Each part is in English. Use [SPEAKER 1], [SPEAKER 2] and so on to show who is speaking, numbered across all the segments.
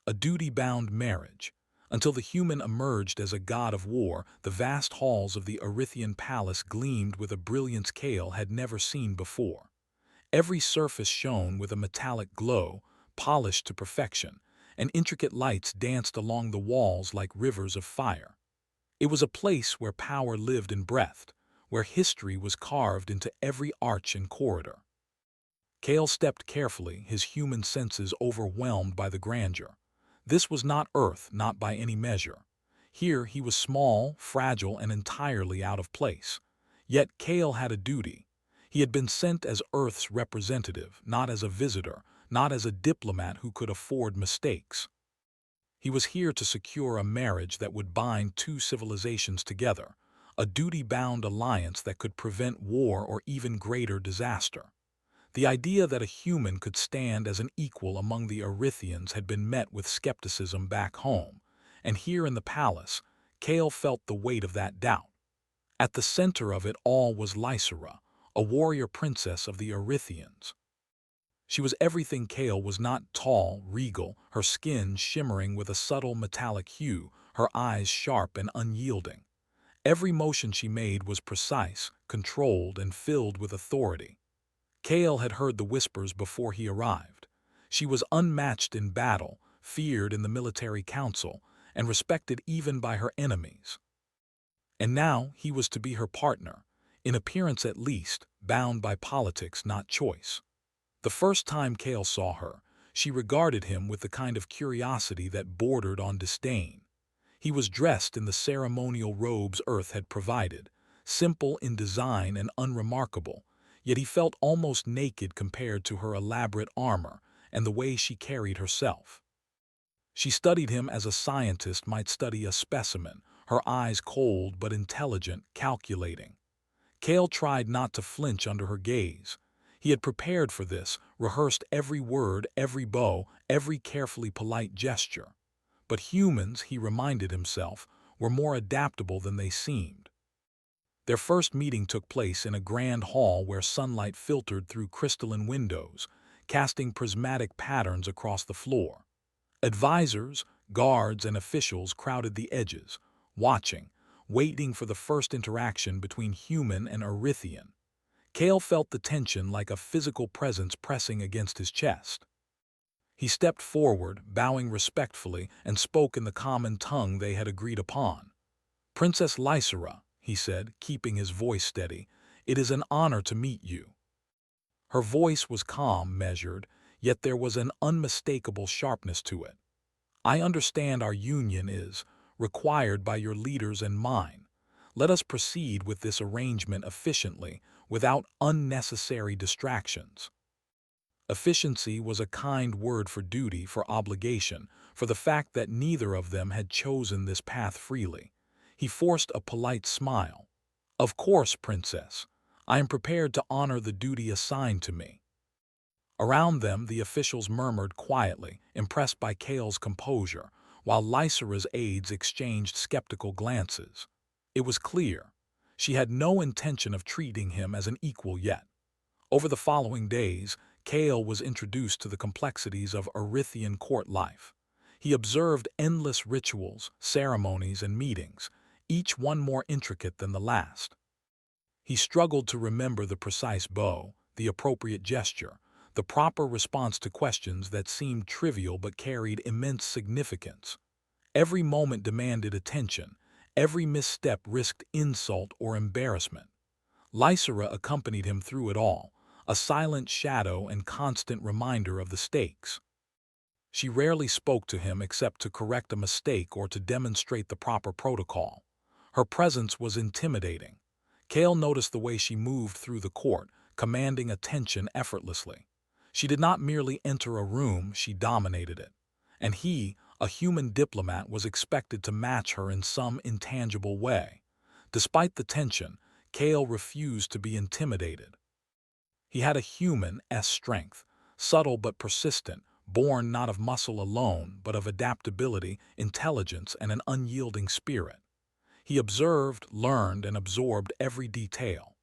[SPEAKER 1] a duty-bound marriage. Until the human emerged as a god of war, the vast halls of the Erythian palace gleamed with a brilliance Kale had never seen before. Every surface shone with a metallic glow, polished to perfection, and intricate lights danced along the walls like rivers of fire. It was a place where power lived and breathed, where history was carved into every arch and corridor. Kale stepped carefully, his human senses overwhelmed by the grandeur. This was not Earth, not by any measure. Here he was small, fragile, and entirely out of place. Yet Kale had a duty. He had been sent as Earth's representative, not as a visitor, not as a diplomat who could afford mistakes. He was here to secure a marriage that would bind two civilizations together, a duty-bound alliance that could prevent war or even greater disaster. The idea that a human could stand as an equal among the Erythians had been met with skepticism back home, and here in the palace, Kale felt the weight of that doubt. At the center of it all was Lysera, a warrior princess of the Erythians. She was everything Kale was not: tall, regal, her skin shimmering with a subtle metallic hue, her eyes sharp and unyielding. Every motion she made was precise, controlled, and filled with authority. Kale had heard the whispers before he arrived. She was unmatched in battle, feared in the military council, and respected even by her enemies. And now he was to be her partner, in appearance at least, bound by politics, not choice. The first time Kale saw her, she regarded him with the kind of curiosity that bordered on disdain. He was dressed in the ceremonial robes Earth had provided, simple in design and unremarkable, yet he felt almost naked compared to her elaborate armor and the way she carried herself. She studied him as a scientist might study a specimen, her eyes cold but intelligent, calculating. Kale tried not to flinch under her gaze. He had prepared for this, rehearsed every word, every bow, every carefully polite gesture. But humans, he reminded himself, were more adaptable than they seemed. Their first meeting took place in a grand hall where sunlight filtered through crystalline windows, casting prismatic patterns across the floor. Advisors, guards, and officials crowded the edges, watching, waiting for the first interaction between human and Erythian. Kale felt the tension like a physical presence pressing against his chest. He stepped forward, bowing respectfully, and spoke in the common tongue they had agreed upon. "Princess Lysera," he said, keeping his voice steady, "it is an honor to meet you." Her voice was calm, measured, yet there was an unmistakable sharpness to it. "I understand our union is required by your leaders and mine. Let us proceed with this arrangement efficiently, without unnecessary distractions." Efficiency was a kind word for duty, for obligation, for the fact that neither of them had chosen this path freely. He forced a polite smile. "Of course, Princess. I am prepared to honor the duty assigned to me." Around them, the officials murmured quietly, impressed by Kale's composure, while Lysera's aides exchanged skeptical glances. It was clear. She had no intention of treating him as an equal yet. Over the following days, Kale was introduced to the complexities of Erythian court life. He observed endless rituals, ceremonies, and meetings, each one more intricate than the last. He struggled to remember the precise bow, the appropriate gesture, the proper response to questions that seemed trivial but carried immense significance. Every moment demanded attention, every misstep risked insult or embarrassment. Lysera accompanied him through it all, a silent shadow and constant reminder of the stakes. She rarely spoke to him except to correct a mistake or to demonstrate the proper protocol. Her presence was intimidating. Kale noticed the way she moved through the court, commanding attention effortlessly. She did not merely enter a room, she dominated it. And he, a human diplomat, was expected to match her in some intangible way. Despite the tension, Kale refused to be intimidated. He had a human-esque strength, subtle but persistent, born not of muscle alone, but of adaptability, intelligence, and an unyielding spirit. He observed, learned, and absorbed every detail.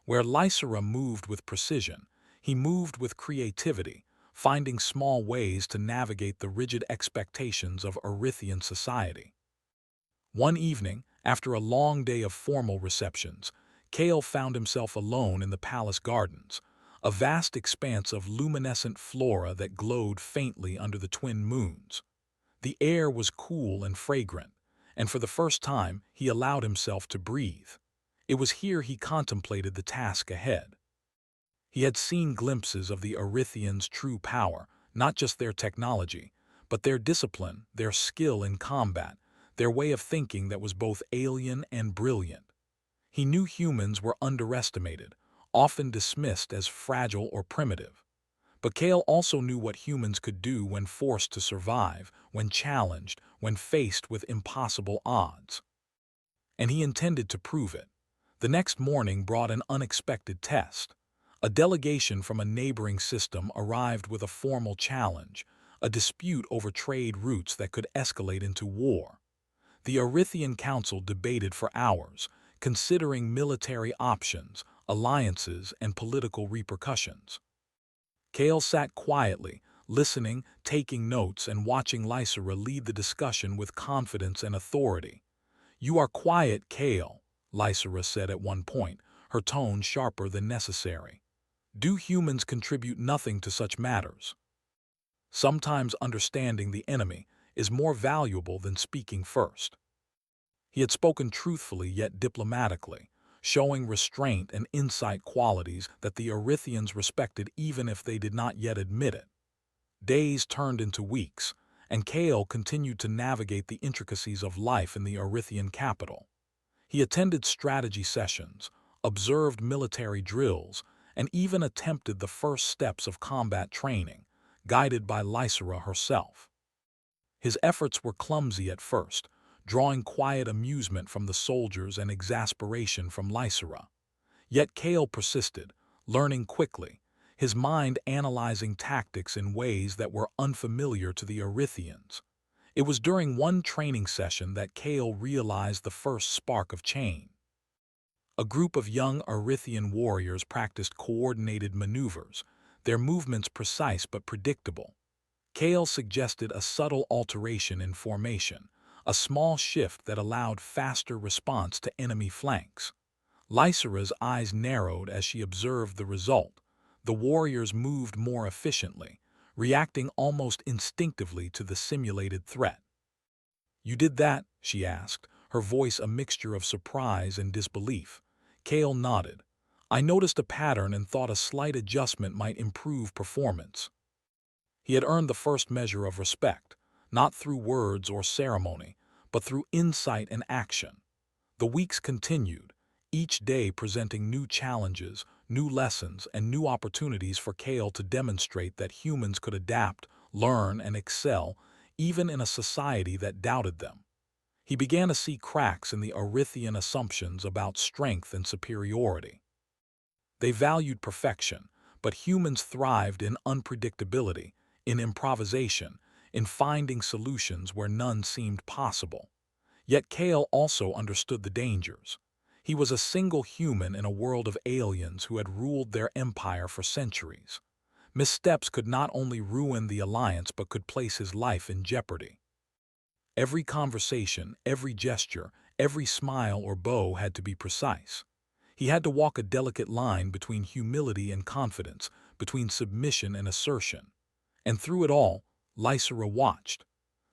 [SPEAKER 1] Where Lysera moved with precision, he moved with creativity, finding small ways to navigate the rigid expectations of Erythian society. One evening, after a long day of formal receptions, Kale found himself alone in the palace gardens, a vast expanse of luminescent flora that glowed faintly under the twin moons. The air was cool and fragrant, and for the first time he allowed himself to breathe. It was here he contemplated the task ahead. He had seen glimpses of the Erythians' true power, not just their technology, but their discipline, their skill in combat, their way of thinking that was both alien and brilliant. He knew humans were underestimated, often dismissed as fragile or primitive. But Kale also knew what humans could do when forced to survive, when challenged, when faced with impossible odds. And he intended to prove it. The next morning brought an unexpected test. A delegation from a neighboring system arrived with a formal challenge, a dispute over trade routes that could escalate into war. The Erythian Council debated for hours, considering military options, alliances, and political repercussions. Kale sat quietly, listening, taking notes, and watching Lysera lead the discussion with confidence and authority. "You are quiet, Kale," Lysera said at one point, her tone sharper than necessary. "Do humans contribute nothing to such matters? Sometimes understanding the enemy is more valuable than speaking first." He had spoken truthfully yet diplomatically, showing restraint and insight qualities that the Erythians respected even if they did not yet admit it. Days turned into weeks, and Kale continued to navigate the intricacies of life in the Erythian capital. He attended strategy sessions, observed military drills, and even attempted the first steps of combat training, guided by Lysera herself. His efforts were clumsy at first, drawing quiet amusement from the soldiers and exasperation from Lysera. Yet Kale persisted, learning quickly, his mind analyzing tactics in ways that were unfamiliar to the Erythians. It was during one training session that Kale realized the first spark of change. A group of young Erythian warriors practiced coordinated maneuvers, their movements precise but predictable. Kale suggested a subtle alteration in formation, a small shift that allowed faster response to enemy flanks. Lysera's eyes narrowed as she observed the result. The warriors moved more efficiently, reacting almost instinctively to the simulated threat. "You did that?" she asked, her voice a mixture of surprise and disbelief. Kale nodded. "I noticed a pattern and thought a slight adjustment might improve performance." He had earned the first measure of respect, not through words or ceremony, but through insight and action. The weeks continued, each day presenting new challenges, new lessons, and new opportunities for Kale to demonstrate that humans could adapt, learn, and excel, even in a society that doubted them. He began to see cracks in the Erythian assumptions about strength and superiority. They valued perfection, but humans thrived in unpredictability, in improvisation, in finding solutions where none seemed possible. Yet Kale also understood the dangers. He was a single human in a world of aliens who had ruled their empire for centuries. Missteps could not only ruin the alliance but could place his life in jeopardy. Every conversation, every gesture, every smile or bow had to be precise. He had to walk a delicate line between humility and confidence, between submission and assertion. And through it all, Lysera watched,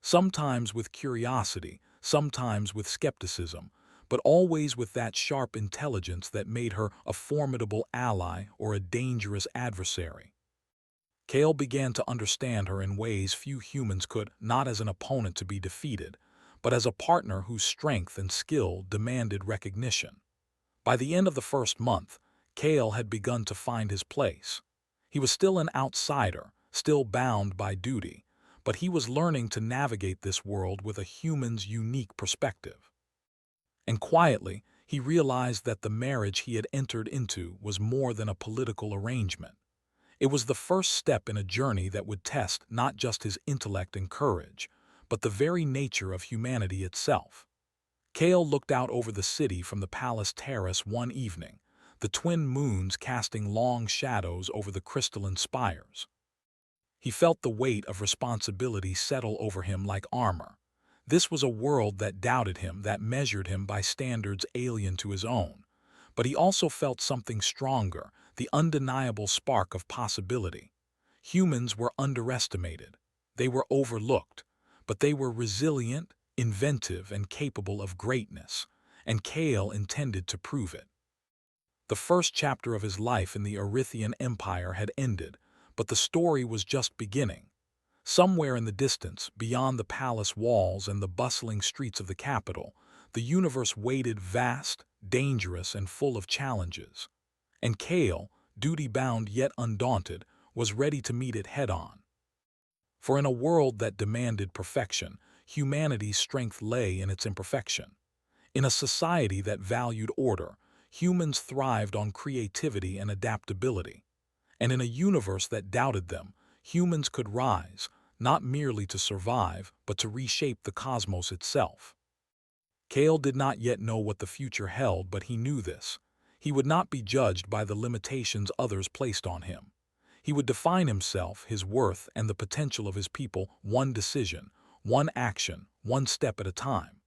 [SPEAKER 1] sometimes with curiosity, sometimes with skepticism, but always with that sharp intelligence that made her a formidable ally or a dangerous adversary. Kale began to understand her in ways few humans could, not as an opponent to be defeated, but as a partner whose strength and skill demanded recognition. By the end of the first month, Kale had begun to find his place. He was still an outsider, still bound by duty, but he was learning to navigate this world with a human's unique perspective. And quietly, he realized that the marriage he had entered into was more than a political arrangement. It was the first step in a journey that would test not just his intellect and courage, but the very nature of humanity itself. Kale looked out over the city from the palace terrace one evening, the twin moons casting long shadows over the crystalline spires. He felt the weight of responsibility settle over him like armor. This was a world that doubted him, that measured him by standards alien to his own. But he also felt something stronger, the undeniable spark of possibility. Humans were underestimated. They were overlooked. But they were resilient, inventive, and capable of greatness. And Kale intended to prove it. The first chapter of his life in the Erythian Empire had ended, but the story was just beginning. Somewhere in the distance, beyond the palace walls and the bustling streets of the capital, the universe waited, vast, dangerous, and full of challenges. And Kale, duty-bound yet undaunted, was ready to meet it head-on. For in a world that demanded perfection, humanity's strength lay in its imperfection. In a society that valued order, humans thrived on creativity and adaptability. And in a universe that doubted them, humans could rise, not merely to survive, but to reshape the cosmos itself. Kale did not yet know what the future held, but he knew this. He would not be judged by the limitations others placed on him. He would define himself, his worth, and the potential of his people, one decision, one action, one step at a time.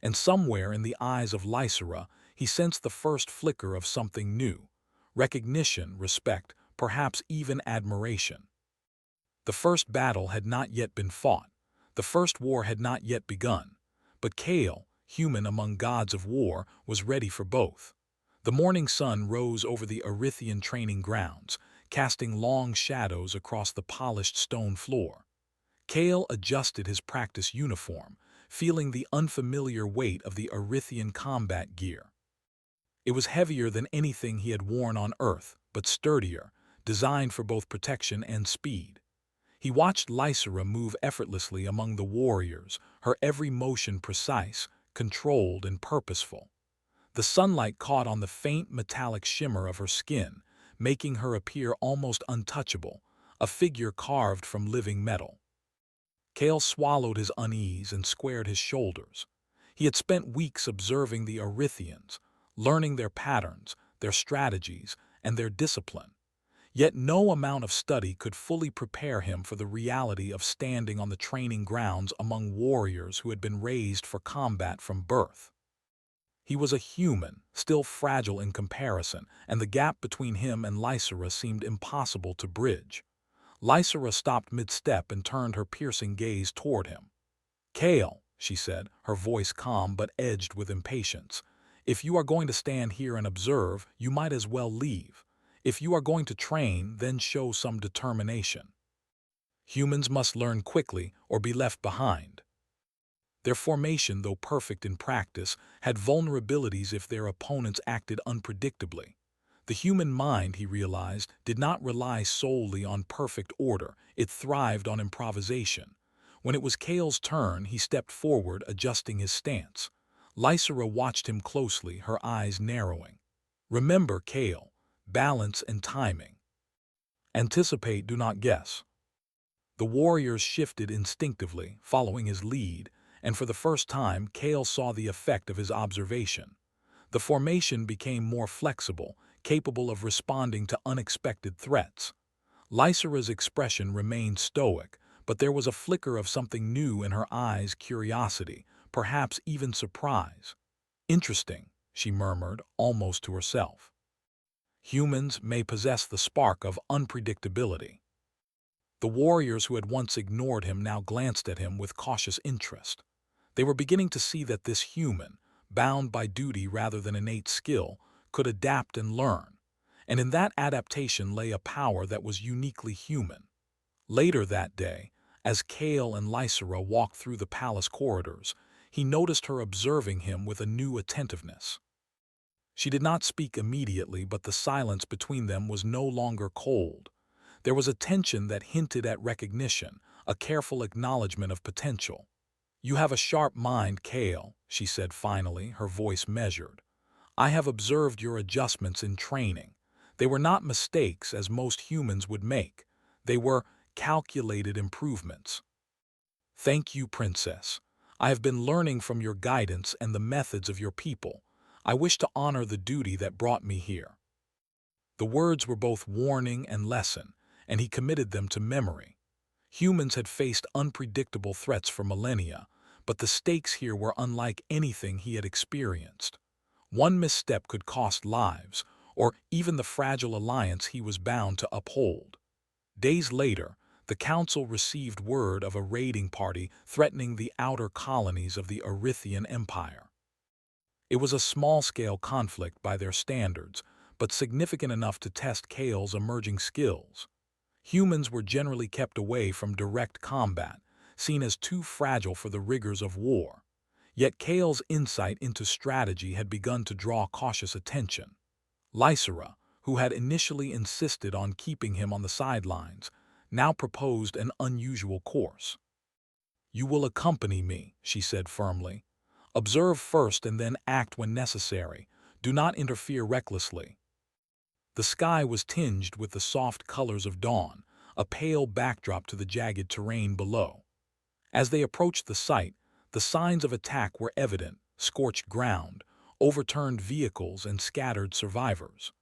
[SPEAKER 1] And somewhere in the eyes of Lysera, he sensed the first flicker of something new. Recognition, respect, perhaps even admiration. The first battle had not yet been fought. The first war had not yet begun. But Kale, human among gods of war, was ready for both. The morning sun rose over the Erythian training grounds, casting long shadows across the polished stone floor. Kale adjusted his practice uniform, feeling the unfamiliar weight of the Erythian combat gear. It was heavier than anything he had worn on Earth, but sturdier, designed for both protection and speed. He watched Lysera move effortlessly among the warriors, her every motion precise, controlled, and purposeful. The sunlight caught on the faint metallic shimmer of her skin, making her appear almost untouchable, a figure carved from living metal. Kale swallowed his unease and squared his shoulders. He had spent weeks observing the Erythians, learning their patterns, their strategies, and their discipline. Yet no amount of study could fully prepare him for the reality of standing on the training grounds among warriors who had been raised for combat from birth. He was a human, still fragile in comparison, and the gap between him and Lysera seemed impossible to bridge. Lysera stopped mid-step and turned her piercing gaze toward him. "Kale," she said, her voice calm but edged with impatience, "if you are going to stand here and observe, you might as well leave. If you are going to train, then show some determination. Humans must learn quickly or be left behind." Their formation, though perfect in practice, had vulnerabilities if their opponents acted unpredictably. The human mind, he realized, did not rely solely on perfect order, it thrived on improvisation. When it was Kale's turn, he stepped forward, adjusting his stance. Lysera watched him closely, her eyes narrowing. "Remember, Kale, balance and timing. Anticipate, do not guess." The warriors shifted instinctively, following his lead, and for the first time, Kale saw the effect of his observation. The formation became more flexible, capable of responding to unexpected threats. Lysera's expression remained stoic, but there was a flicker of something new in her eyes, curiosity, perhaps even surprise. "Interesting," she murmured, almost to herself. Humans may possess the spark of unpredictability. The warriors who had once ignored him now glanced at him with cautious interest. They were beginning to see that this human, bound by duty rather than innate skill, could adapt and learn. And in that adaptation lay a power that was uniquely human. Later that day, as Kale and Lysera walked through the palace corridors, he noticed her observing him with a new attentiveness. She did not speak immediately, but the silence between them was no longer cold. There was a tension that hinted at recognition, a careful acknowledgement of potential. "You have a sharp mind, Kale," she said finally, her voice measured. "I have observed your adjustments in training. They were not mistakes, as most humans would make. They were calculated improvements." "Thank you, Princess. I have been learning from your guidance and the methods of your people. I wish to honor the duty that brought me here." The words were both warning and lesson, and he committed them to memory. Humans had faced unpredictable threats for millennia, but the stakes here were unlike anything he had experienced. One misstep could cost lives, or even the fragile alliance he was bound to uphold. Days later, the Council received word of a raiding party threatening the outer colonies of the Erythian Empire. It was a small-scale conflict by their standards, but significant enough to test Kale's emerging skills. Humans were generally kept away from direct combat, seen as too fragile for the rigors of war. Yet Kale's insight into strategy had begun to draw cautious attention. Lysera, who had initially insisted on keeping him on the sidelines, now proposed an unusual course. "You will accompany me," she said firmly. "Observe first and then act when necessary. Do not interfere recklessly." The sky was tinged with the soft colors of dawn, a pale backdrop to the jagged terrain below. As they approached the site, the signs of attack were evident: scorched ground, overturned vehicles, and scattered survivors.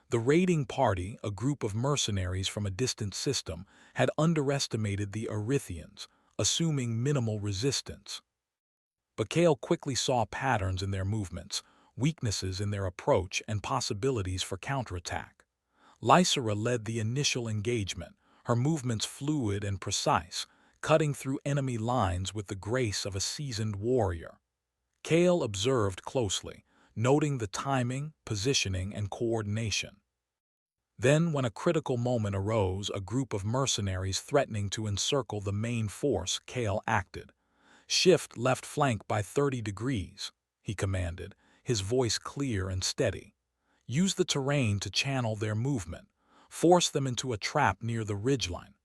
[SPEAKER 1] The raiding party, a group of mercenaries from a distant system, had underestimated the Erythians, assuming minimal resistance. But Kale quickly saw patterns in their movements, weaknesses in their approach, and possibilities for counterattack. Lysera led the initial engagement, her movements fluid and precise, cutting through enemy lines with the grace of a seasoned warrior. Kale observed closely, noting the timing, positioning, and coordination. Then, when a critical moment arose, a group of mercenaries threatening to encircle the main force, Kale acted. "Shift left flank by 30 degrees, he commanded, his voice clear and steady. "Use the terrain to channel their movement. Force them into a trap near the ridgeline."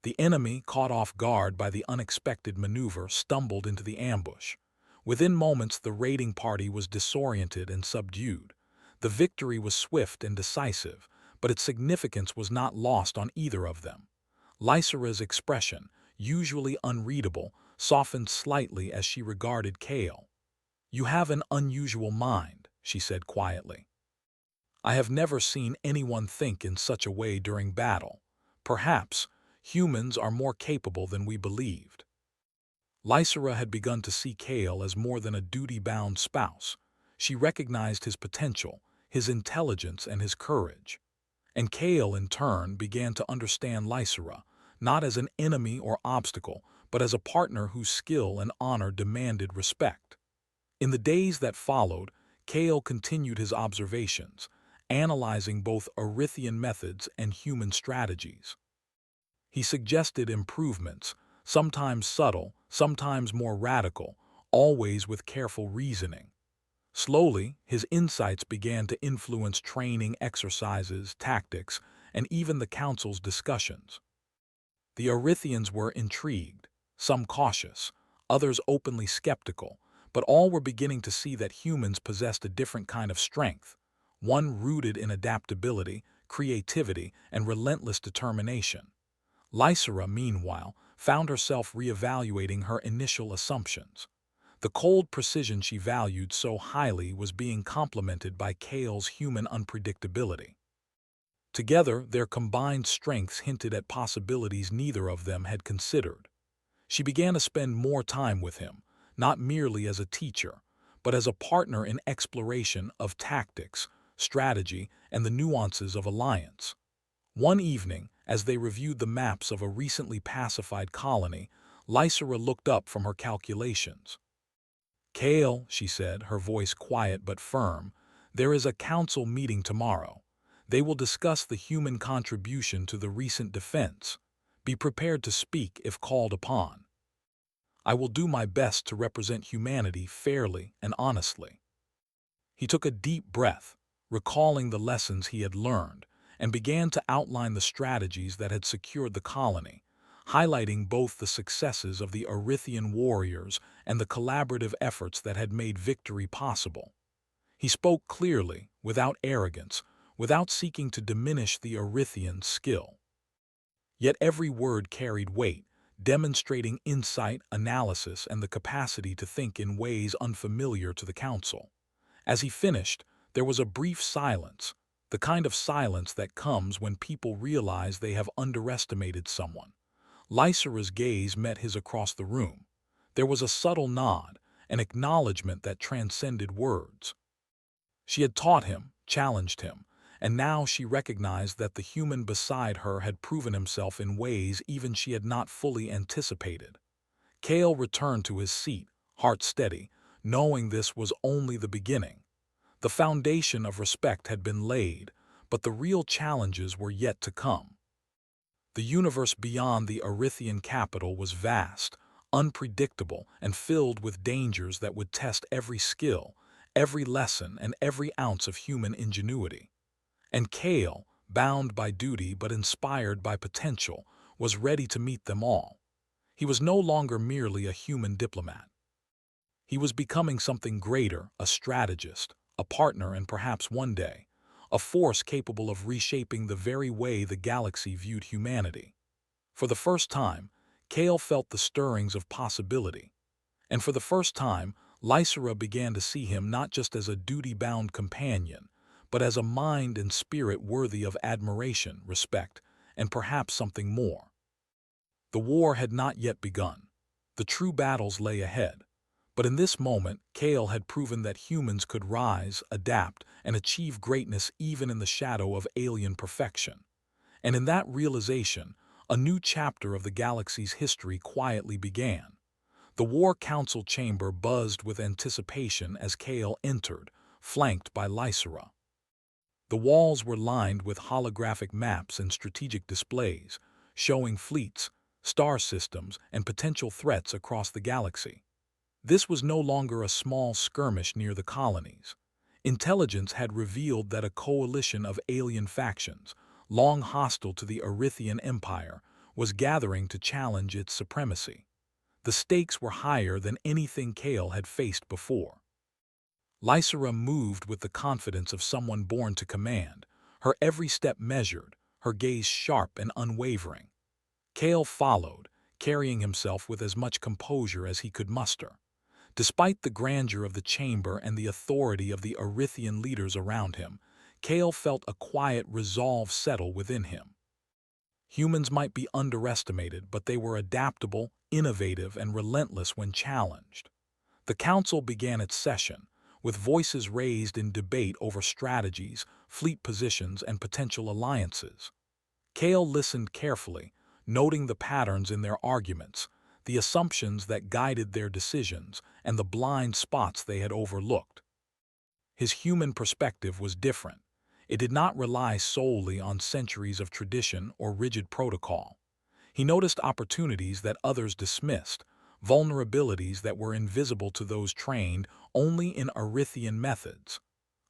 [SPEAKER 1] The enemy, caught off guard by the unexpected maneuver, stumbled into the ambush. Within moments, the raiding party was disoriented and subdued. The victory was swift and decisive, but its significance was not lost on either of them. Lysera's expression, usually unreadable, softened slightly as she regarded Kale. "You have an unusual mind," she said quietly. "I have never seen anyone think in such a way during battle. Perhaps humans are more capable than we believed." Lysera had begun to see Kale as more than a duty-bound spouse. She recognized his potential, his intelligence, and his courage. And Kale, in turn, began to understand Lysera, not as an enemy or obstacle, but as a partner whose skill and honor demanded respect. In the days that followed, Kale continued his observations, analyzing both Erythian methods and human strategies. He suggested improvements, sometimes subtle, sometimes more radical, always with careful reasoning. Slowly, his insights began to influence training exercises, tactics, and even the council's discussions. The Erythians were intrigued, some cautious, others openly skeptical, but all were beginning to see that humans possessed a different kind of strength, one rooted in adaptability, creativity, and relentless determination. Lysera, meanwhile, found herself reevaluating her initial assumptions. The cold precision she valued so highly was being complemented by Kale's human unpredictability. Together, their combined strengths hinted at possibilities neither of them had considered. She began to spend more time with him, not merely as a teacher, but as a partner in exploration of tactics, strategy, and the nuances of alliance. One evening, as they reviewed the maps of a recently pacified colony, Lysera looked up from her calculations. "Kale," she said, her voice quiet but firm, "there is a council meeting tomorrow. They will discuss the human contribution to the recent defense. Be prepared to speak if called upon. I will do my best to represent humanity fairly and honestly." He took a deep breath, recalling the lessons he had learned, and began to outline the strategies that had secured the colony, highlighting both the successes of the Erythian warriors and the collaborative efforts that had made victory possible. He spoke clearly, without arrogance, without seeking to diminish the Erythians' skill. Yet every word carried weight, demonstrating insight, analysis, and the capacity to think in ways unfamiliar to the council. As he finished, there was a brief silence, the kind of silence that comes when people realize they have underestimated someone. Lysira's gaze met his across the room. There was a subtle nod, an acknowledgement that transcended words. She had taught him, challenged him, and now she recognized that the human beside her had proven himself in ways even she had not fully anticipated. Kale returned to his seat, heart steady, knowing this was only the beginning. The foundation of respect had been laid, but the real challenges were yet to come. The universe beyond the Arithian capital was vast, unpredictable, and filled with dangers that would test every skill, every lesson, and every ounce of human ingenuity. And Kale, bound by duty but inspired by potential, was ready to meet them all. He was no longer merely a human diplomat. He was becoming something greater, a strategist, a partner, and perhaps one day, a force capable of reshaping the very way the galaxy viewed humanity. For the first time, Kale felt the stirrings of possibility. And for the first time, Lysira began to see him not just as a duty-bound companion, but as a mind and spirit worthy of admiration, respect, and perhaps something more. The war had not yet begun. The true battles lay ahead. But in this moment, Kale had proven that humans could rise, adapt, and achieve greatness even in the shadow of alien perfection. And in that realization, a new chapter of the galaxy's history quietly began. The War Council chamber buzzed with anticipation as Kale entered, flanked by Lysira. The walls were lined with holographic maps and strategic displays, showing fleets, star systems, and potential threats across the galaxy. This was no longer a small skirmish near the colonies. Intelligence had revealed that a coalition of alien factions, long hostile to the Arithian Empire, was gathering to challenge its supremacy. The stakes were higher than anything Kale had faced before. Lysira moved with the confidence of someone born to command, her every step measured, her gaze sharp and unwavering. Kale followed, carrying himself with as much composure as he could muster. Despite the grandeur of the chamber and the authority of the Arithian leaders around him, Kale felt a quiet resolve settle within him. Humans might be underestimated, but they were adaptable, innovative, and relentless when challenged. The council began its session, with voices raised in debate over strategies, fleet positions, and potential alliances. Kale listened carefully, noting the patterns in their arguments, the assumptions that guided their decisions, and the blind spots they had overlooked. His human perspective was different. It did not rely solely on centuries of tradition or rigid protocol. He noticed opportunities that others dismissed, vulnerabilities that were invisible to those trained only in Arithian methods.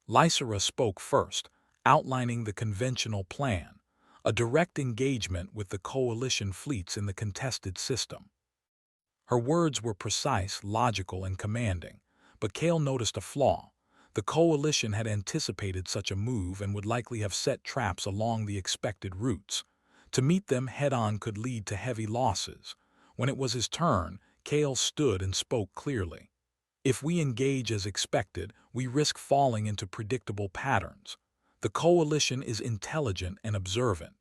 [SPEAKER 1] Lysira spoke first, outlining the conventional plan, a direct engagement with the coalition fleets in the contested system. Her words were precise, logical, and commanding, but Kale noticed a flaw. The coalition had anticipated such a move and would likely have set traps along the expected routes. To meet them head-on could lead to heavy losses. When it was his turn, Kale stood and spoke clearly. If we engage as expected, we risk falling into predictable patterns. The coalition is intelligent and observant.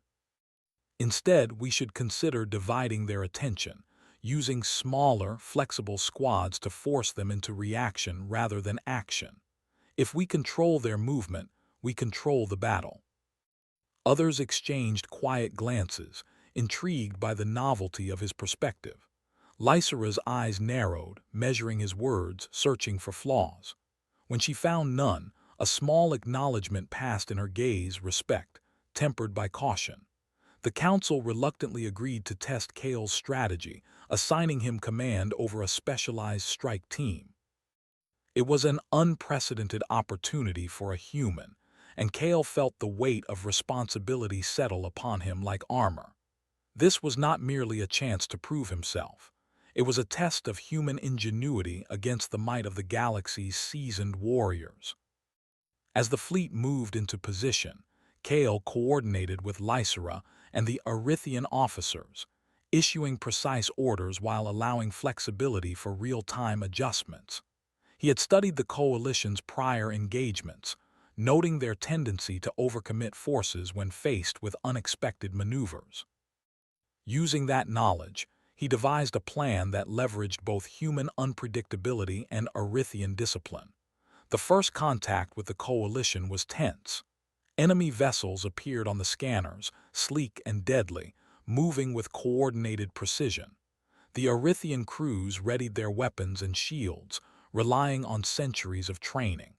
[SPEAKER 1] Instead, we should consider dividing their attention, using smaller, flexible squads to force them into reaction rather than action. If we control their movement, we control the battle. Others exchanged quiet glances, intrigued by the novelty of his perspective. Lysira's eyes narrowed, measuring his words, searching for flaws. When she found none, a small acknowledgement passed in her gaze, respect, tempered by caution. The council reluctantly agreed to test Kale's strategy, assigning him command over a specialized strike team. It was an unprecedented opportunity for a human, and Kale felt the weight of responsibility settle upon him like armor. This was not merely a chance to prove himself. It was a test of human ingenuity against the might of the galaxy's seasoned warriors. As the fleet moved into position, Kale coordinated with Lysira and the Arithian officers, issuing precise orders while allowing flexibility for real-time adjustments. He had studied the coalition's prior engagements, noting their tendency to overcommit forces when faced with unexpected maneuvers. Using that knowledge, he devised a plan that leveraged both human unpredictability and Arithian discipline. The first contact with the coalition was tense. Enemy vessels appeared on the scanners, sleek and deadly, moving with coordinated precision. The Arithian crews readied their weapons and shields, relying on centuries of training.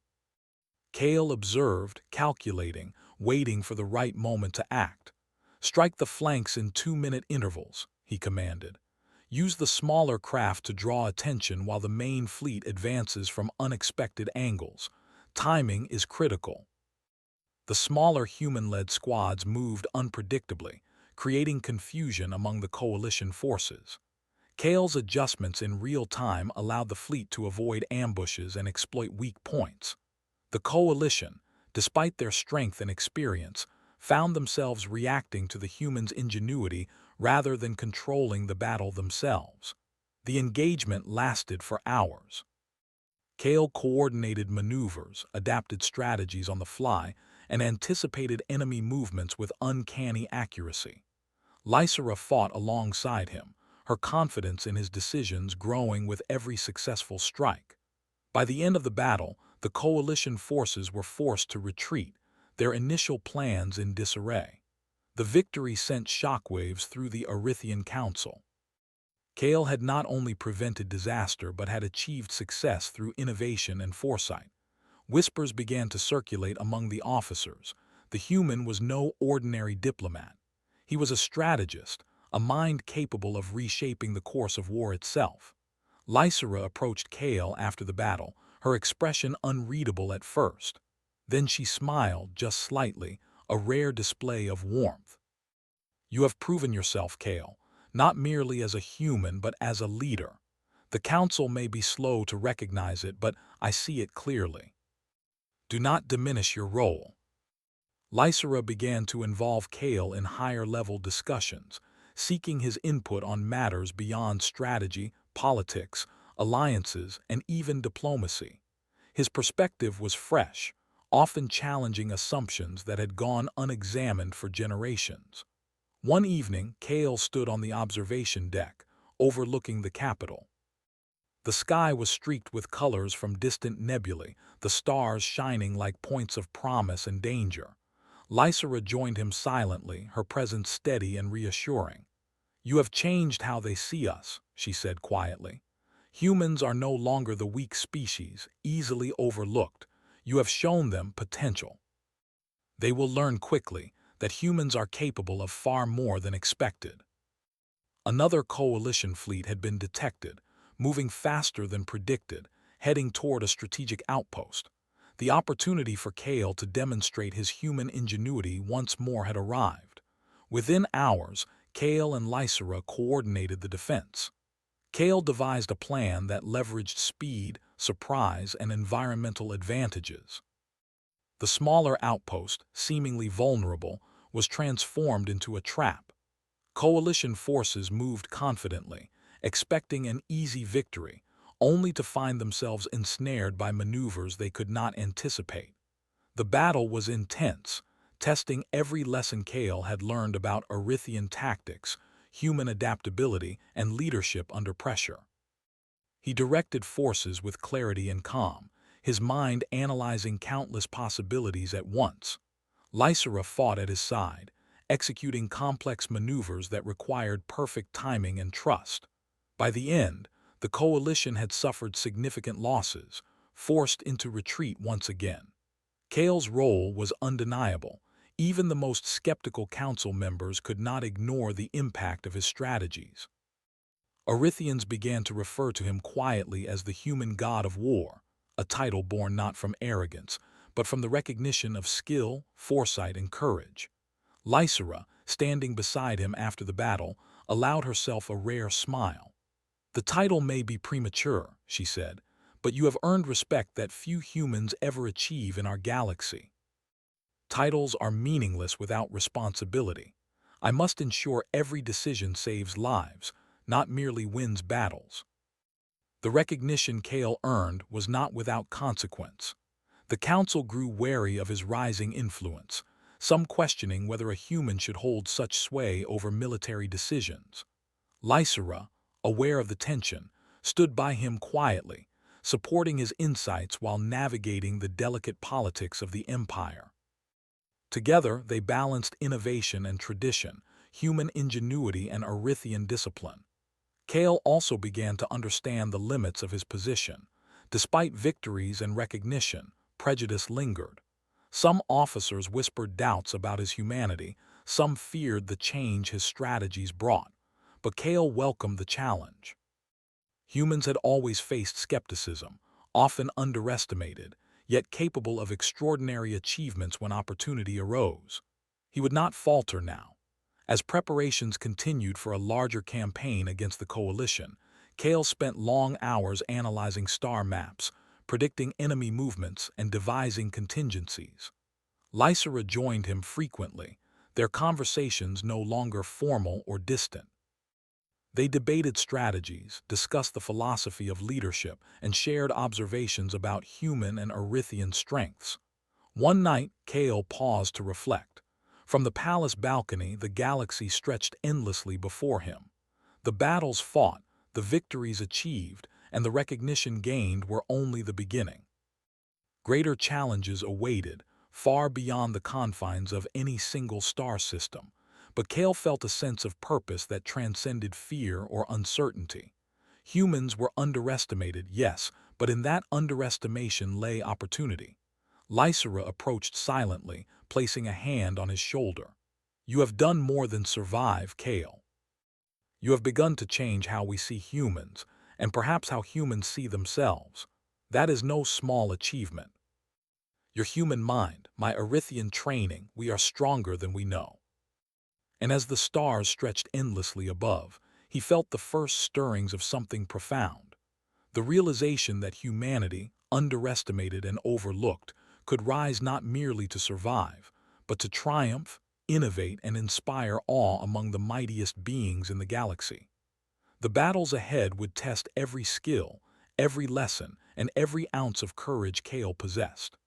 [SPEAKER 1] Kale observed, calculating, waiting for the right moment to act. "Strike the flanks in 2-minute intervals," he commanded. "Use the smaller craft to draw attention while the main fleet advances from unexpected angles. Timing is critical." The smaller human-led squads moved unpredictably, creating confusion among the coalition forces. Kale's adjustments in real time allowed the fleet to avoid ambushes and exploit weak points. The coalition, despite their strength and experience, found themselves reacting to the humans' ingenuity rather than controlling the battle themselves. The engagement lasted for hours. Kale coordinated maneuvers, adapted strategies on the fly, and anticipated enemy movements with uncanny accuracy. Lysera fought alongside him, her confidence in his decisions growing with every successful strike. By the end of the battle, the coalition forces were forced to retreat, their initial plans in disarray. The victory sent shockwaves through the Arithian Council. Kale had not only prevented disaster but had achieved success through innovation and foresight. Whispers began to circulate among the officers. The human was no ordinary diplomat. He was a strategist, a mind capable of reshaping the course of war itself. Lysera approached Kale after the battle, her expression unreadable at first. Then she smiled just slightly, a rare display of warmth. "You have proven yourself, Kale, not merely as a human but as a leader. The Council may be slow to recognize it, but I see it clearly. Do not diminish your role." Lysera began to involve Kale in higher-level discussions, seeking his input on matters beyond strategy, politics, alliances, and even diplomacy. His perspective was fresh, often challenging assumptions that had gone unexamined for generations. One evening, Kale stood on the observation deck, overlooking the capital. The sky was streaked with colors from distant nebulae, the stars shining like points of promise and danger. Lysera joined him silently, her presence steady and reassuring. "You have changed how they see us," she said quietly. "Humans are no longer the weak species, easily overlooked. You have shown them potential. They will learn quickly that humans are capable of far more than expected." Another coalition fleet had been detected, moving faster than predicted, heading toward a strategic outpost. The opportunity for Kale to demonstrate his human ingenuity once more had arrived. Within hours, Kale and Lysera coordinated the defense. Kale devised a plan that leveraged speed, surprise, and environmental advantages. The smaller outpost, seemingly vulnerable, was transformed into a trap. Coalition forces moved confidently, expecting an easy victory, only to find themselves ensnared by maneuvers they could not anticipate. The battle was intense, testing every lesson Kale had learned about Arithian tactics, human adaptability, and leadership under pressure. He directed forces with clarity and calm, his mind analyzing countless possibilities at once. Lysera fought at his side, executing complex maneuvers that required perfect timing and trust. By the end, the coalition had suffered significant losses, forced into retreat once again. Kale's role was undeniable. Even the most skeptical council members could not ignore the impact of his strategies. Arithians began to refer to him quietly as the human god of war, a title born not from arrogance, but from the recognition of skill, foresight, and courage. Lysera, standing beside him after the battle, allowed herself a rare smile. "The title may be premature," she said, "but you have earned respect that few humans ever achieve in our galaxy. Titles are meaningless without responsibility. I must ensure every decision saves lives, not merely wins battles." The recognition Kale earned was not without consequence. The council grew wary of his rising influence. some questioning whether a human should hold such sway over military decisions. Lysera, aware of the tension, stood by him quietly, supporting his insights while navigating the delicate politics of the empire. Together, they balanced innovation and tradition, human ingenuity and Erythian discipline. Kale also began to understand the limits of his position. Despite victories and recognition, prejudice lingered. Some officers whispered doubts about his humanity, some feared the change his strategies brought. But Kale welcomed the challenge. Humans had always faced skepticism, often underestimated, yet capable of extraordinary achievements when opportunity arose. He would not falter now. As preparations continued for a larger campaign against the coalition, Kale spent long hours analyzing star maps, predicting enemy movements, and devising contingencies. Lysera joined him frequently, their conversations no longer formal or distant. They debated strategies, discussed the philosophy of leadership, and shared observations about human and Erythian strengths. One night, Kale paused to reflect. From the palace balcony, the galaxy stretched endlessly before him. The battles fought, the victories achieved, and the recognition gained were only the beginning. Greater challenges awaited, far beyond the confines of any single star system. But Kale felt a sense of purpose that transcended fear or uncertainty. Humans were underestimated, yes, but in that underestimation lay opportunity. Lysera approached silently, placing a hand on his shoulder. "You have done more than survive, Kale. You have begun to change how we see humans, and perhaps how humans see themselves. That is no small achievement. Your human mind, my Erythian training, we are stronger than we know." And as the stars stretched endlessly above, he felt the first stirrings of something profound. The realization that humanity, underestimated and overlooked, could rise not merely to survive, but to triumph, innovate, and inspire awe among the mightiest beings in the galaxy. The battles ahead would test every skill, every lesson, and every ounce of courage Kale possessed.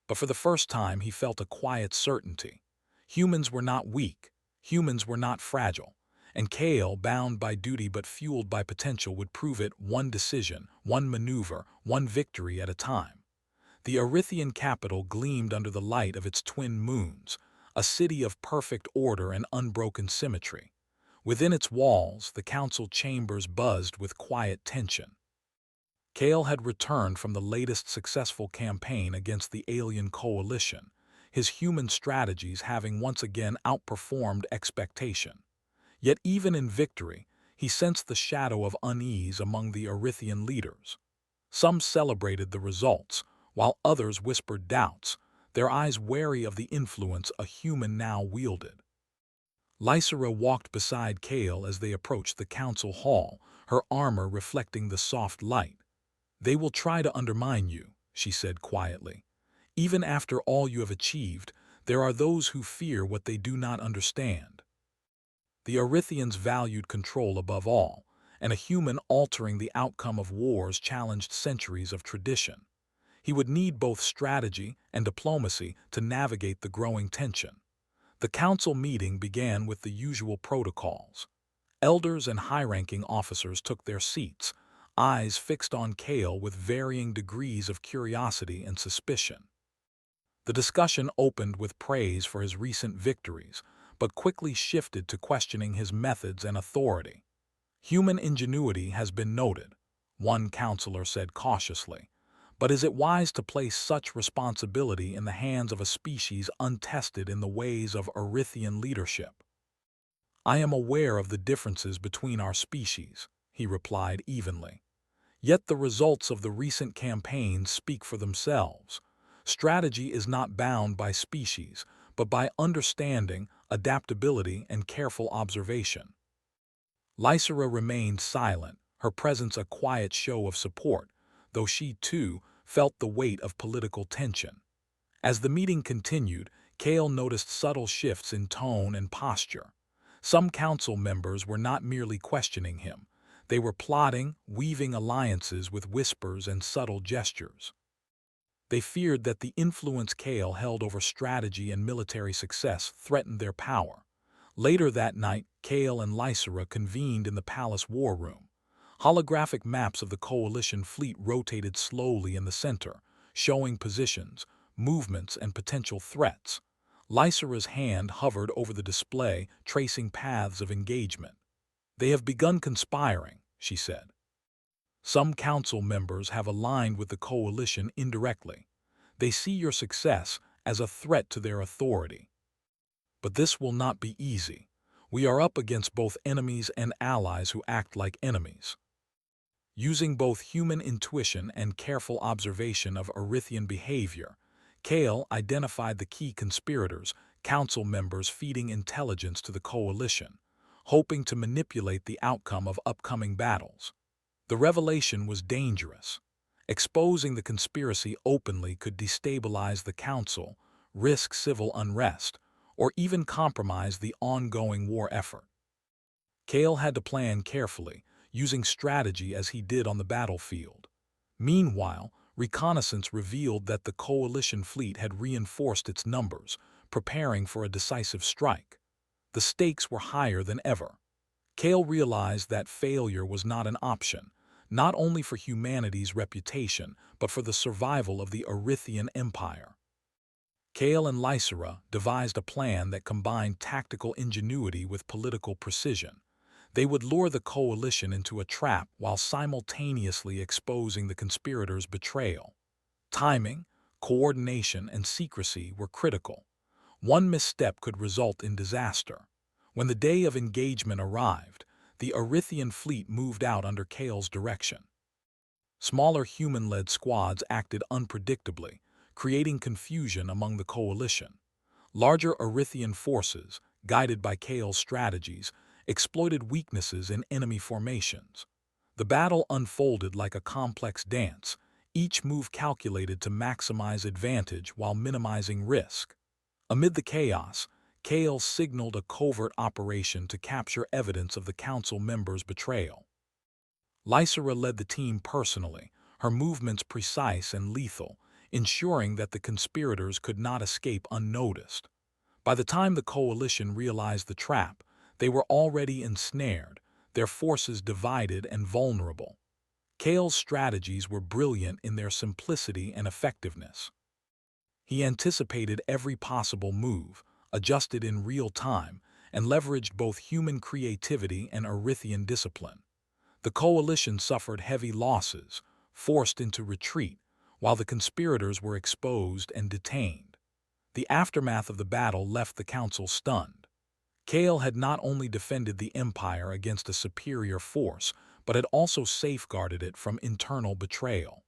[SPEAKER 1] But for the first time he felt a quiet certainty. Humans were not weak, humans were not fragile, and Kale, bound by duty but fueled by potential, would prove it one decision, one maneuver, one victory at a time. The Erythian capital gleamed under the light of its twin moons, a city of perfect order and unbroken symmetry. Within its walls, the council chambers buzzed with quiet tension. Kale had returned from the latest successful campaign against the alien coalition, his human strategies having once again outperformed expectation. Yet even in victory, he sensed the shadow of unease among the Erythian leaders. Some celebrated the results, while others whispered doubts, their eyes wary of the influence a human now wielded. Lysera walked beside Kale as they approached the council hall, her armor reflecting the soft light. "They will try to undermine you," she said quietly. "Even after all you have achieved, there are those who fear what they do not understand." The Erythians valued control above all, and a human altering the outcome of wars challenged centuries of tradition. He would need both strategy and diplomacy to navigate the growing tension. The council meeting began with the usual protocols. Elders and high-ranking officers took their seats, eyes fixed on Kale with varying degrees of curiosity and suspicion. The discussion opened with praise for his recent victories, but quickly shifted to questioning his methods and authority. "Human ingenuity has been noted," one counselor said cautiously, "but is it wise to place such responsibility in the hands of a species untested in the ways of Erythian leadership?" "I am aware of the differences between our species," he replied evenly. "Yet the results of the recent campaigns speak for themselves. Strategy is not bound by species, but by understanding, adaptability, and careful observation." Lysera remained silent, her presence a quiet show of support, though she, too, felt the weight of political tension. As the meeting continued, Kale noticed subtle shifts in tone and posture. Some council members were not merely questioning him. They were plotting, weaving alliances with whispers and subtle gestures. They feared that the influence Kale held over strategy and military success threatened their power. Later that night, Kale and Lysera convened in the palace war room. Holographic maps of the Coalition fleet rotated slowly in the center, showing positions, movements, and potential threats. Lysera's hand hovered over the display, tracing paths of engagement. "They have begun conspiring," she said. "Some council members have aligned with the Coalition indirectly. They see your success as a threat to their authority. But this will not be easy. We are up against both enemies and allies who act like enemies." Using both human intuition and careful observation of Erythian behavior, Kale identified the key conspirators, council members feeding intelligence to the Coalition, hoping to manipulate the outcome of upcoming battles. The revelation was dangerous. Exposing the conspiracy openly could destabilize the council, risk civil unrest, or even compromise the ongoing war effort. Kale had to plan carefully, using strategy as he did on the battlefield. Meanwhile, reconnaissance revealed that the Coalition fleet had reinforced its numbers, preparing for a decisive strike. The stakes were higher than ever. Kale realized that failure was not an option, not only for humanity's reputation, but for the survival of the Erythian Empire. Kale and Lysera devised a plan that combined tactical ingenuity with political precision. They would lure the Coalition into a trap while simultaneously exposing the conspirators' betrayal. Timing, coordination, and secrecy were critical. One misstep could result in disaster. When the day of engagement arrived, the Erythian fleet moved out under Kale's direction. Smaller human-led squads acted unpredictably, creating confusion among the Coalition. Larger Erythian forces, guided by Kale's strategies, exploited weaknesses in enemy formations. The battle unfolded like a complex dance, each move calculated to maximize advantage while minimizing risk. Amid the chaos, Kale signaled a covert operation to capture evidence of the council members' betrayal. Lysera led the team personally, her movements precise and lethal, ensuring that the conspirators could not escape unnoticed. By the time the Coalition realized the trap, they were already ensnared, their forces divided and vulnerable. Kale's strategies were brilliant in their simplicity and effectiveness. He anticipated every possible move, adjusted in real time, and leveraged both human creativity and Erythian discipline. The Coalition suffered heavy losses, forced into retreat, while the conspirators were exposed and detained. The aftermath of the battle left the council stunned. Kale had not only defended the Empire against a superior force, but had also safeguarded it from internal betrayal.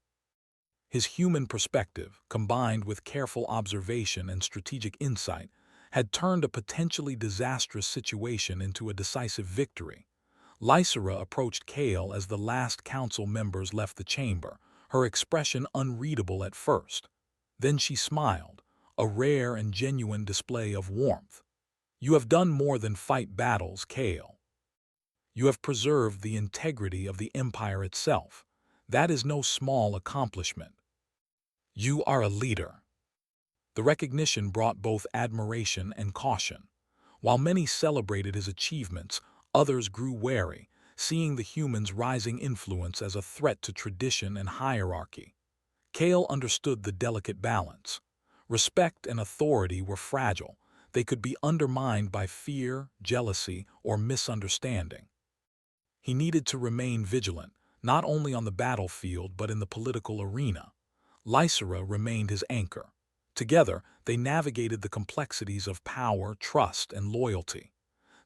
[SPEAKER 1] His human perspective, combined with careful observation and strategic insight, had turned a potentially disastrous situation into a decisive victory. Lysera approached Kale as the last council members left the chamber, her expression unreadable at first. Then she smiled, a rare and genuine display of warmth. "You have done more than fight battles, Kale. You have preserved the integrity of the Empire itself. That is no small accomplishment. You are a leader." The recognition brought both admiration and caution. While many celebrated his achievements, others grew wary, seeing the humans' rising influence as a threat to tradition and hierarchy. Kale understood the delicate balance. Respect and authority were fragile. They could be undermined by fear, jealousy, or misunderstanding. He needed to remain vigilant, not only on the battlefield but in the political arena. Lysera remained his anchor. Together, they navigated the complexities of power, trust, and loyalty.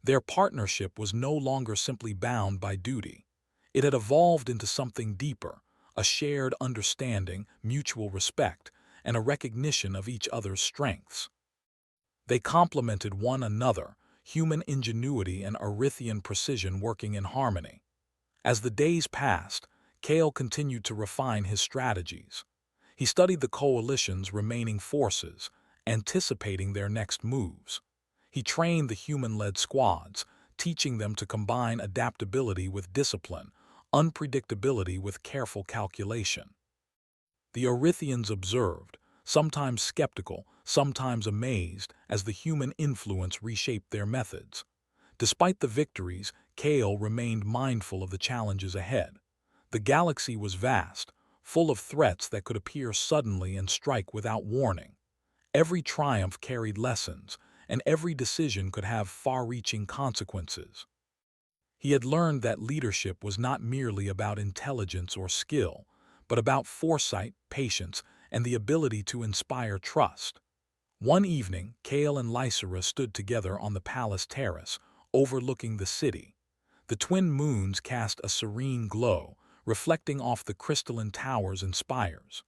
[SPEAKER 1] Their partnership was no longer simply bound by duty. It had evolved into something deeper, a shared understanding, mutual respect, and a recognition of each other's strengths. They complemented one another, human ingenuity and Erythian precision working in harmony. As the days passed, Kale continued to refine his strategies. He studied the Coalition's remaining forces, anticipating their next moves. He trained the human-led squads, teaching them to combine adaptability with discipline, unpredictability with careful calculation. The Orithians observed, sometimes skeptical, sometimes amazed, as the human influence reshaped their methods. Despite the victories, Kale remained mindful of the challenges ahead. The galaxy was vast, full of threats that could appear suddenly and strike without warning. Every triumph carried lessons, and every decision could have far-reaching consequences. He had learned that leadership was not merely about intelligence or skill, but about foresight, patience, and the ability to inspire trust. One evening, Kale and Lysera stood together on the palace terrace, overlooking the city. The twin moons cast a serene glow, reflecting off the crystalline towers and spires.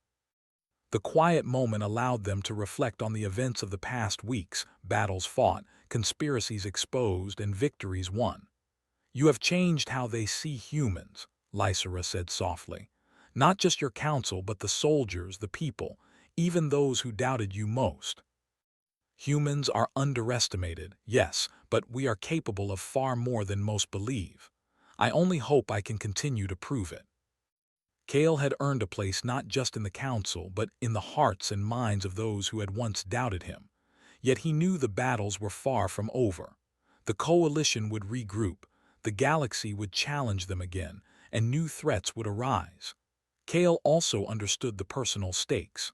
[SPEAKER 1] The quiet moment allowed them to reflect on the events of the past weeks, battles fought, conspiracies exposed, and victories won. "You have changed how they see humans," Lysera said softly. "Not just your council, but the soldiers, the people, even those who doubted you most. Humans are underestimated, yes, but we are capable of far more than most believe. I only hope I can continue to prove it." Kale had earned a place not just in the council, but in the hearts and minds of those who had once doubted him. Yet he knew the battles were far from over. The coalition would regroup, the galaxy would challenge them again, and new threats would arise. Kale also understood the personal stakes.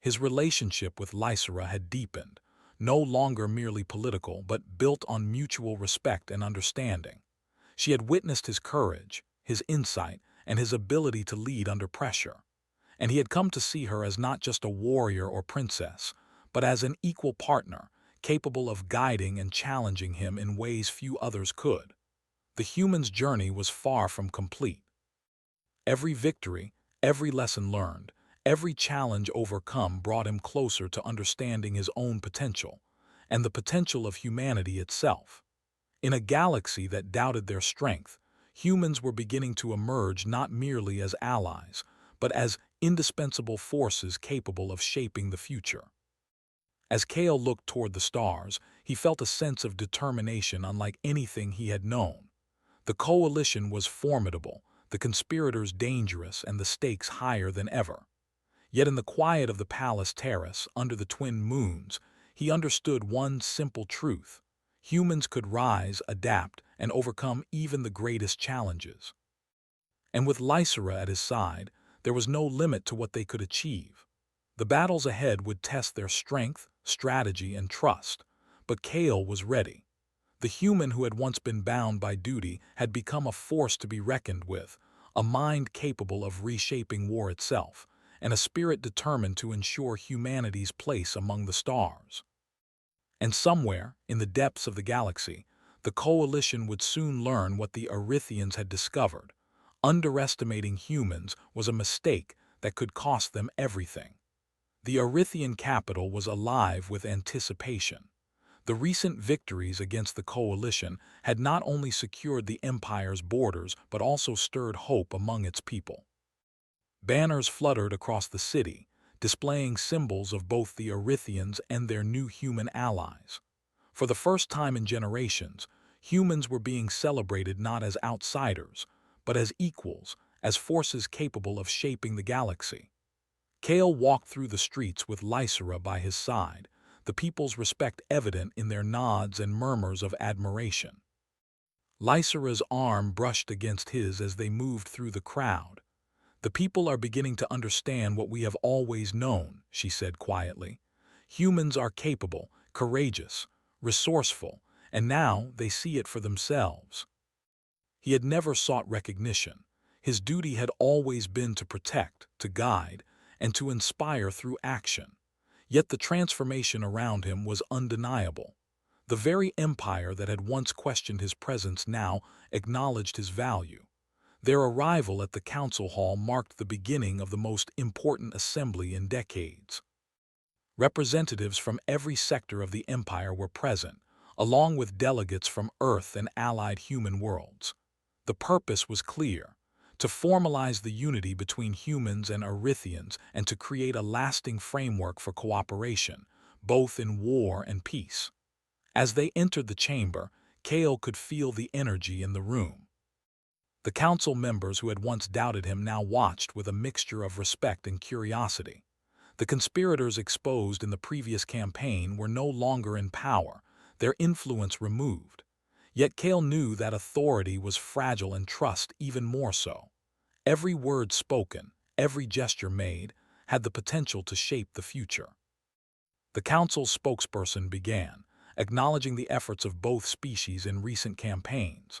[SPEAKER 1] His relationship with Lysera had deepened, no longer merely political, but built on mutual respect and understanding. She had witnessed his courage, his insight, and his ability to lead under pressure. And he had come to see her as not just a warrior or princess, but as an equal partner, capable of guiding and challenging him in ways few others could. The human's journey was far from complete. Every victory, every lesson learned, every challenge overcome brought him closer to understanding his own potential, and the potential of humanity itself. In a galaxy that doubted their strength, humans were beginning to emerge not merely as allies, but as indispensable forces capable of shaping the future. As Kale looked toward the stars, he felt a sense of determination unlike anything he had known. The coalition was formidable, the conspirators dangerous, and the stakes higher than ever. Yet in the quiet of the palace terrace, under the twin moons, he understood one simple truth: humans could rise, adapt, and overcome even the greatest challenges. And with Lysera at his side, there was no limit to what they could achieve. The battles ahead would test their strength, strategy, and trust, but Kale was ready. The human who had once been bound by duty had become a force to be reckoned with, a mind capable of reshaping war itself, and a spirit determined to ensure humanity's place among the stars. And somewhere, in the depths of the galaxy, the coalition would soon learn what the Orithians had discovered. Underestimating humans was a mistake that could cost them everything. The Orithian capital was alive with anticipation. The recent victories against the coalition had not only secured the empire's borders but also stirred hope among its people. Banners fluttered across the city, displaying symbols of both the Orithians and their new human allies. For the first time in generations, humans were being celebrated not as outsiders, but as equals, as forces capable of shaping the galaxy. Kale walked through the streets with Lysera by his side, the people's respect evident in their nods and murmurs of admiration. Lysera's arm brushed against his as they moved through the crowd. "The people are beginning to understand what we have always known," she said quietly. "Humans are capable, courageous, resourceful, and now they see it for themselves." He had never sought recognition. His duty had always been to protect, to guide, and to inspire through action. Yet the transformation around him was undeniable. The very empire that had once questioned his presence now acknowledged his value. Their arrival at the council hall marked the beginning of the most important assembly in decades. Representatives from every sector of the empire were present, along with delegates from Earth and allied human worlds. The purpose was clear: to formalize the unity between humans and Orithians and to create a lasting framework for cooperation, both in war and peace. As they entered the chamber, Kale could feel the energy in the room. The council members who had once doubted him now watched with a mixture of respect and curiosity. The conspirators exposed in the previous campaign were no longer in power, their influence removed. Yet Cale knew that authority was fragile and trust even more so. Every word spoken, every gesture made, had the potential to shape the future. The council's spokesperson began, acknowledging the efforts of both species in recent campaigns.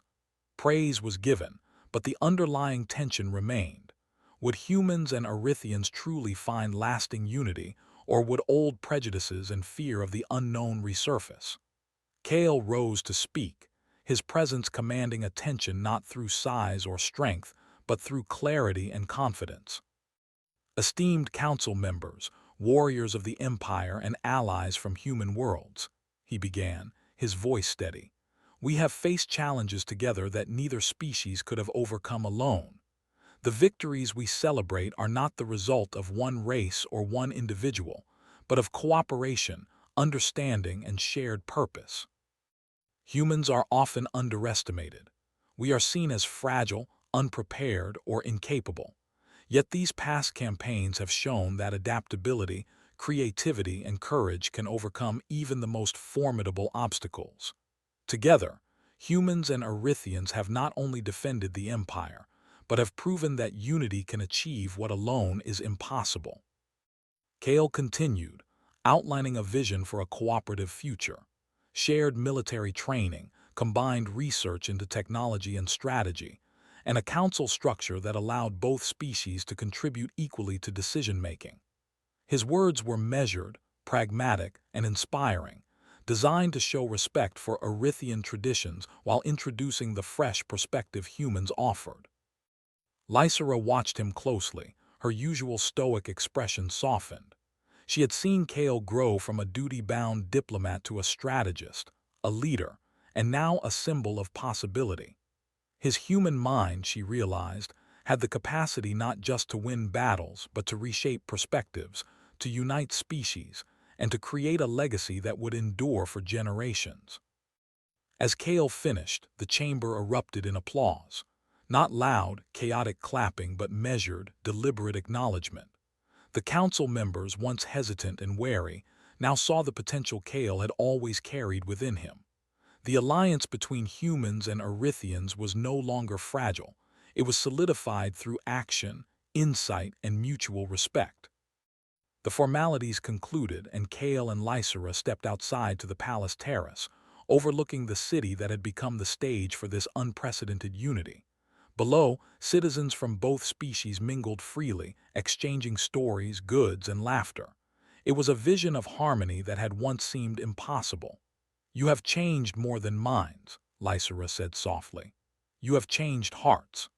[SPEAKER 1] Praise was given, but the underlying tension remained. Would humans and Arithians truly find lasting unity, or would old prejudices and fear of the unknown resurface? Cale rose to speak, his presence commanding attention not through size or strength, but through clarity and confidence. Esteemed council members, warriors of the Empire and allies from human worlds, he began, his voice steady. We have faced challenges together that neither species could have overcome alone. The victories we celebrate are not the result of one race or one individual, but of cooperation, understanding, and shared purpose. Humans are often underestimated. We are seen as fragile, unprepared, or incapable. Yet these past campaigns have shown that adaptability, creativity, and courage can overcome even the most formidable obstacles. Together, humans and Arithians have not only defended the Empire, but have proven that unity can achieve what alone is impossible. Cale continued, outlining a vision for a cooperative future. Shared military training, combined research into technology and strategy, and a council structure that allowed both species to contribute equally to decision-making. His words were measured, pragmatic, and inspiring, designed to show respect for Arithian traditions while introducing the fresh perspective humans offered. Lysera watched him closely, her usual stoic expression softened. She had seen Cale grow from a duty-bound diplomat to a strategist, a leader, and now a symbol of possibility. His human mind, she realized, had the capacity not just to win battles but to reshape perspectives, to unite species, and to create a legacy that would endure for generations. As Cale finished, the chamber erupted in applause. Not loud, chaotic clapping, but measured, deliberate acknowledgement. The council members, once hesitant and wary, now saw the potential Cale had always carried within him. The alliance between humans and Arithians was no longer fragile. It was solidified through action, insight, and mutual respect. The formalities concluded, and Cale and Lysera stepped outside to the palace terrace, overlooking the city that had become the stage for this unprecedented unity. Below, citizens from both species mingled freely, exchanging stories, goods, and laughter. It was a vision of harmony that had once seemed impossible. "You have changed more than minds," Lysera said softly. "You have changed hearts."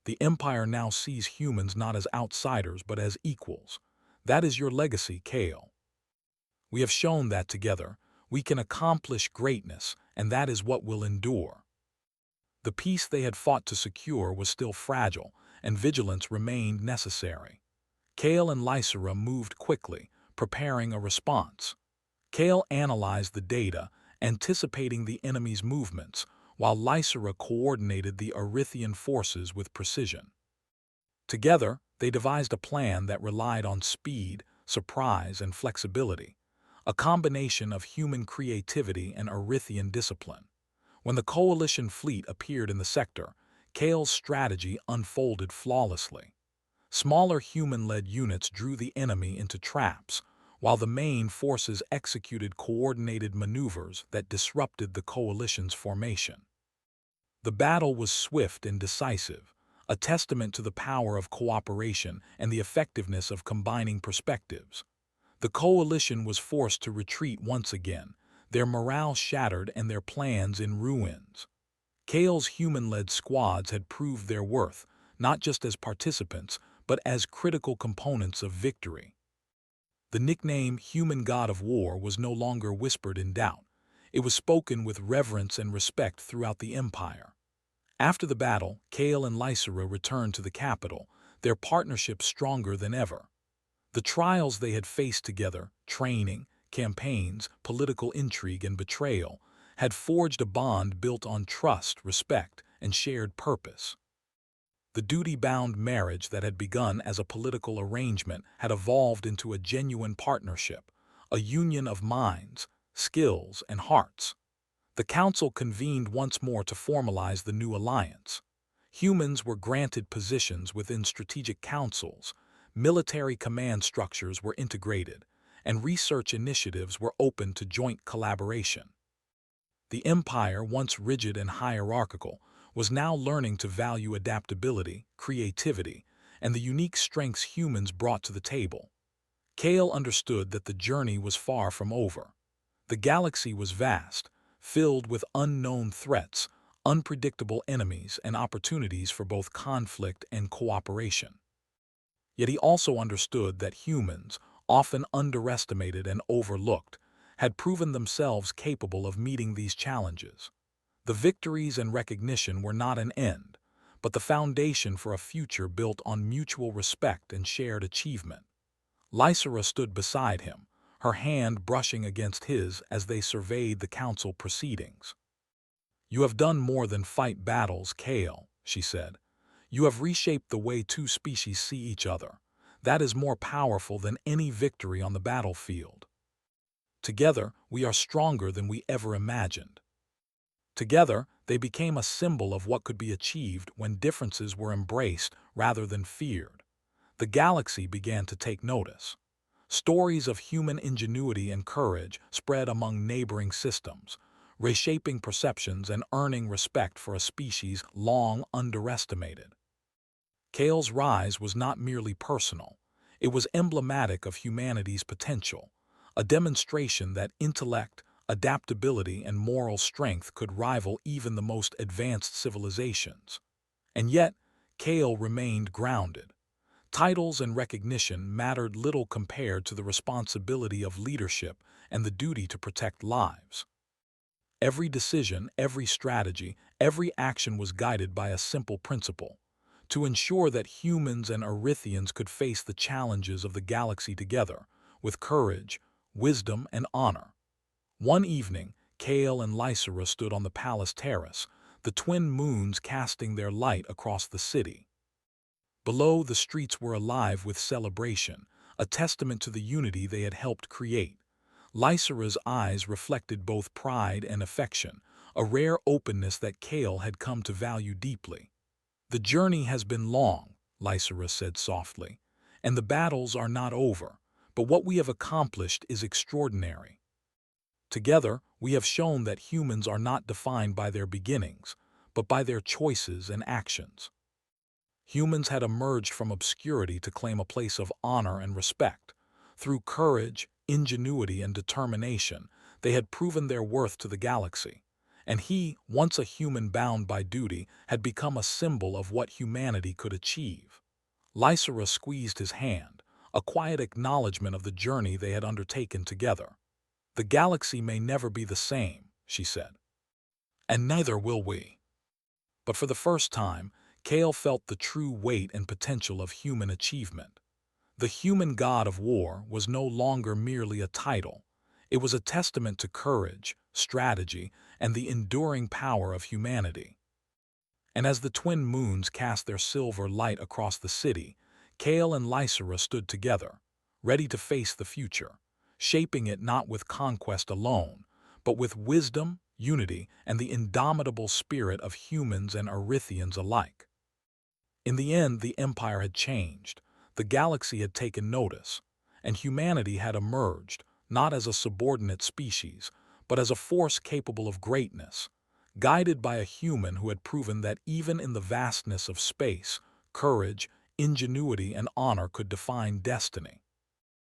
[SPEAKER 1] The Empire now sees humans not as outsiders but as equals. That is your legacy, Cale. We have shown that together, we can accomplish greatness, and that is what will endure. The peace they had fought to secure was still fragile, and vigilance remained necessary. Cale and Lysera moved quickly, preparing a response. Cale analyzed the data, anticipating the enemy's movements, while Lysera coordinated the Arithian forces with precision. Together, they devised a plan that relied on speed, surprise, and flexibility, a combination of human creativity and Arithian discipline. When the coalition fleet appeared in the sector, Cale's strategy unfolded flawlessly. Smaller human-led units drew the enemy into traps, while the main forces executed coordinated maneuvers that disrupted the coalition's formation. The battle was swift and decisive, a testament to the power of cooperation and the effectiveness of combining perspectives. The coalition was forced to retreat once again, their morale shattered and their plans in ruins. Cale's human-led squads had proved their worth, not just as participants, but as critical components of victory. The nickname Human God of War was no longer whispered in doubt. It was spoken with reverence and respect throughout the Empire. After the battle, Cale and Lysera returned to the capital, their partnership stronger than ever. The trials they had faced together, training, campaigns, political intrigue, and betrayal, had forged a bond built on trust, respect, and shared purpose. The duty-bound marriage that had begun as a political arrangement had evolved into a genuine partnership, a union of minds, skills, and hearts. The council convened once more to formalize the new alliance. Humans were granted positions within strategic councils, military command structures were integrated, and research initiatives were open to joint collaboration. The empire, once rigid and hierarchical, was now learning to value adaptability, creativity, and the unique strengths humans brought to the table. Kale understood that the journey was far from over. The galaxy was vast, filled with unknown threats, unpredictable enemies, and opportunities for both conflict and cooperation. Yet he also understood that humans, often underestimated and overlooked, had proven themselves capable of meeting these challenges. The victories and recognition were not an end, but the foundation for a future built on mutual respect and shared achievement. Lysera stood beside him, her hand brushing against his as they surveyed the council proceedings. "You have done more than fight battles, Kale," she said. "You have reshaped the way two species see each other. That is more powerful than any victory on the battlefield. Together, we are stronger than we ever imagined." Together, they became a symbol of what could be achieved when differences were embraced rather than feared. The galaxy began to take notice. Stories of human ingenuity and courage spread among neighboring systems, reshaping perceptions and earning respect for a species long underestimated. Kale's rise was not merely personal. It was emblematic of humanity's potential, a demonstration that intellect, adaptability, and moral strength could rival even the most advanced civilizations. And yet, Kale remained grounded. Titles and recognition mattered little compared to the responsibility of leadership and the duty to protect lives. Every decision, every strategy, every action was guided by a simple principle: to ensure that humans and Erythians could face the challenges of the galaxy together, with courage, wisdom, and honor. One evening, Kale and Lysera stood on the palace terrace, the twin moons casting their light across the city. Below, the streets were alive with celebration, a testament to the unity they had helped create. Lysera's eyes reflected both pride and affection, a rare openness that Kale had come to value deeply. "The journey has been long," Lysera said softly, "and the battles are not over, but what we have accomplished is extraordinary. Together, we have shown that humans are not defined by their beginnings, but by their choices and actions." Humans had emerged from obscurity to claim a place of honor and respect. Through courage, ingenuity, and determination, they had proven their worth to the galaxy. And he, once a human bound by duty, had become a symbol of what humanity could achieve. Lysera squeezed his hand, a quiet acknowledgement of the journey they had undertaken together. "The galaxy may never be the same," she said. "And neither will we." But for the first time, Kale felt the true weight and potential of human achievement. The human god of war was no longer merely a title. It was a testament to courage, strategy, and the enduring power of humanity. And as the twin moons cast their silver light across the city, Kale and Lysera stood together, ready to face the future, shaping it not with conquest alone, but with wisdom, unity, and the indomitable spirit of humans and Erythians alike. In the end, the Empire had changed, the galaxy had taken notice, and humanity had emerged, not as a subordinate species, but as a force capable of greatness, guided by a human who had proven that even in the vastness of space, courage, ingenuity, and honor could define destiny.